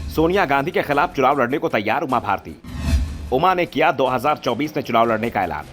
सोनिया गांधी के खिलाफ चुनाव लड़ने को तैयार उमा भारती। उमा ने किया 2024 में चुनाव लड़ने का ऐलान।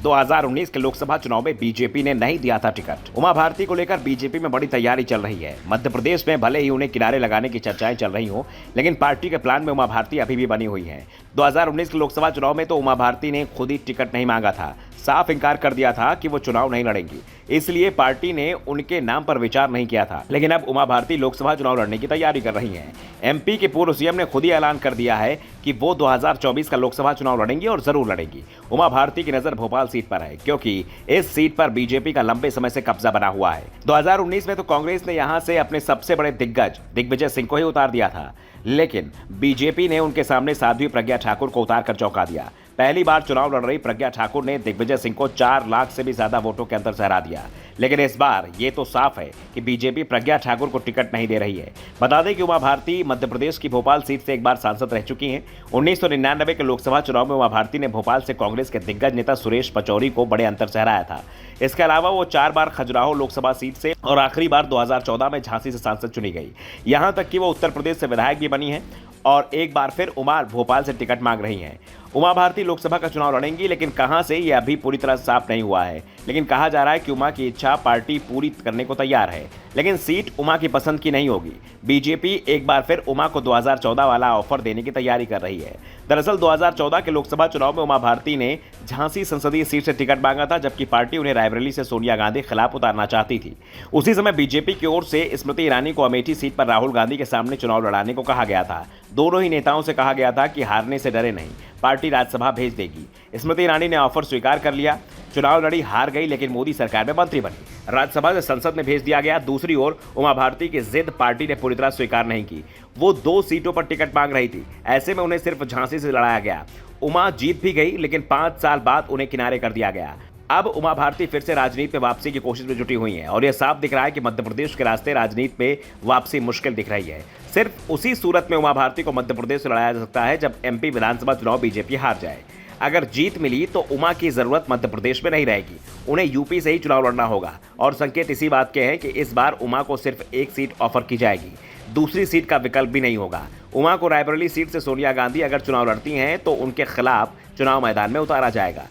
2019 के लोकसभा चुनाव में बीजेपी ने नहीं दिया था टिकट। उमा भारती को लेकर बीजेपी में बड़ी तैयारी चल रही है। मध्य प्रदेश में भले ही उन्हें किनारे लगाने की चर्चाएं चल रही हो, लेकिन पार्टी के प्लान में उमा भारती अभी भी बनी हुई हैं। 2019 के लोकसभा चुनाव में तो उमा भारती ने खुद ही टिकट नहीं मांगा था, साफ इंकार कर दिया था कि वो चुनाव नहीं लड़ेंगी, इसलिए पार्टी ने उनके नाम पर विचार नहीं किया था। लेकिन अब उमा भारती लोकसभा चुनाव लड़ने की तैयारी कर रही हैं। एमपी के पूर्व सीएम ने खुद ही ऐलान कर दिया है कि वो 2024 का लोकसभा चुनाव लड़ेंगी और जरूर लड़ेंगी। उमा भारती की नजर भोपाल सीट पर है, क्योंकि इस सीट पर बीजेपी का लंबे समय से कब्जा बना हुआ है। 2019 में तो कांग्रेस ने यहां से अपने सबसे बड़े दिग्गज दिग्विजय सिंह को ही उतार दिया था, लेकिन बीजेपी ने उनके सामने साध्वी प्रज्ञा ठाकुर को उतार कर चौंका दिया। पहली बार चुनाव लड़ रही प्रज्ञा ठाकुर ने दिग्विजय सिंह को 4 लाख से भी ज्यादा वोटों के अंतर से हरा दिया। लेकिन इस बार ये तो साफ है कि बीजेपी प्रज्ञा ठाकुर को टिकट नहीं दे रही है। बता दें कि उमा भारती मध्य प्रदेश की भोपाल सीट से एक बार सांसद रह चुकी हैं। 1999 के लोकसभा चुनाव में उमा भारती ने भोपाल से कांग्रेस के दिग्गज नेता सुरेश पचौरी को बड़े अंतर से हराया था। इसके अलावा वो 4 बार खजुराहो लोकसभा सीट से और आखिरी बार 2014 में झांसी से सांसद चुनी गई। यहां तक कि वो उत्तर प्रदेश से विधायक भी बनी है और एक बार फिर उमा भोपाल से टिकट मांग रही हैं। उमा भारती लोकसभा का चुनाव लड़ेंगी, लेकिन कहां से ये अभी पूरी तरह साफ नहीं हुआ है। लेकिन कहा जा रहा है कि उमा की इच्छा पार्टी पूरी करने को तैयार है, लेकिन सीट उमा की पसंद की नहीं होगी। बीजेपी एक बार फिर उमा को 2014 वाला ऑफर देने की तैयारी कर रही है। दरअसल 2014 के लोकसभा चुनाव में उमा भारती ने झांसी संसदीय सीट से टिकट मांगा था, जबकि पार्टी उन्हें रायबरेली से सोनिया गांधी खिलाफ उतारना चाहती थी। उसी समय बीजेपी की ओर से स्मृति ईरानी को अमेठी सीट पर राहुल गांधी के सामने चुनाव लड़ाने को कहा गया था। दोनों ही नेताओं से कहा गया था कि हारने से डरे नहीं, पार्टी राज्यसभा भेज देगी। स्मृति ईरानी ने ऑफर स्वीकार कर लिया। चुनाव लड़ी, हार गई, लेकिन मोदी सरकार में मंत्री बनी। राज्यसभा से संसद में भेज दिया गया। दूसरी ओर उमा भारती की जिद पार्टी ने पूरी तरह स्वीकार नहीं की। वो 2 सीटों पर टिकट मांग रही थी, ऐसे में उन्हें सिर्फ झांसी से लड़ाया गया। उमा जीत भी गई, लेकिन 5 साल बाद उन्हें किनारे कर दिया गया। अब उमा भारती फिर से राजनीति में वापसी की कोशिश में जुटी हुई हैं और यह साफ दिख रहा है कि मध्य प्रदेश के रास्ते राजनीति में वापसी मुश्किल दिख रही है। सिर्फ उसी सूरत में उमा भारती को मध्य प्रदेश से लड़ाया जा सकता है जब एमपी विधानसभा चुनाव बीजेपी हार जाए। अगर जीत मिली तो उमा की जरूरत मध्य प्रदेश में नहीं रहेगी, उन्हें यूपी से ही चुनाव लड़ना होगा। और संकेत इसी बात के हैं कि इस बार उमा को सिर्फ एक सीट ऑफर की जाएगी, दूसरी सीट का विकल्प भी नहीं होगा। उमा को रायबरेली सीट से सोनिया गांधी अगर चुनाव लड़ती हैं तो उनके खिलाफ चुनाव मैदान में उतारा जाएगा।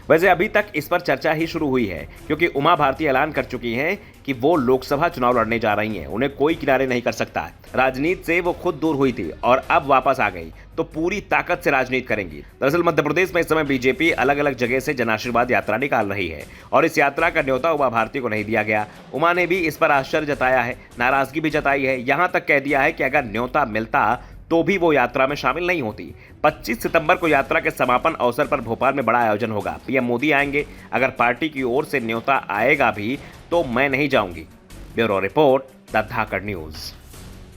वैसे अभी तक इस पर चर्चा ही शुरू हुई है, क्योंकि उमा भारती ऐलान कर चुकी हैं कि वो लोकसभा चुनाव लड़ने जा रही हैं। उन्हें कोई किनारे नहीं कर सकता। राजनीति से वो खुद दूर हुई थी और अब वापस आ गई तो पूरी ताकत से राजनीति करेंगी। दरअसल मध्य प्रदेश में इस समय बीजेपी अलग अलग जगह से जन आशीर्वाद यात्रा निकाल रही है और इस यात्रा का न्योता उमा भारती को नहीं दिया गया। उमा ने भी इस पर आश्चर्य जताया है, नाराजगी भी जताई है, यहां तक कह दिया है कि अगर न्योता मिलता तो भी वो यात्रा में शामिल नहीं होती। 25 सितंबर को यात्रा के समापन अवसर पर भोपाल में बड़ा आयोजन होगा। पीएम मोदी आएंगे। अगर पार्टी की ओर से न्योता आएगा भी तो मैं नहीं जाऊंगी। Bureau report, the Dhakad news.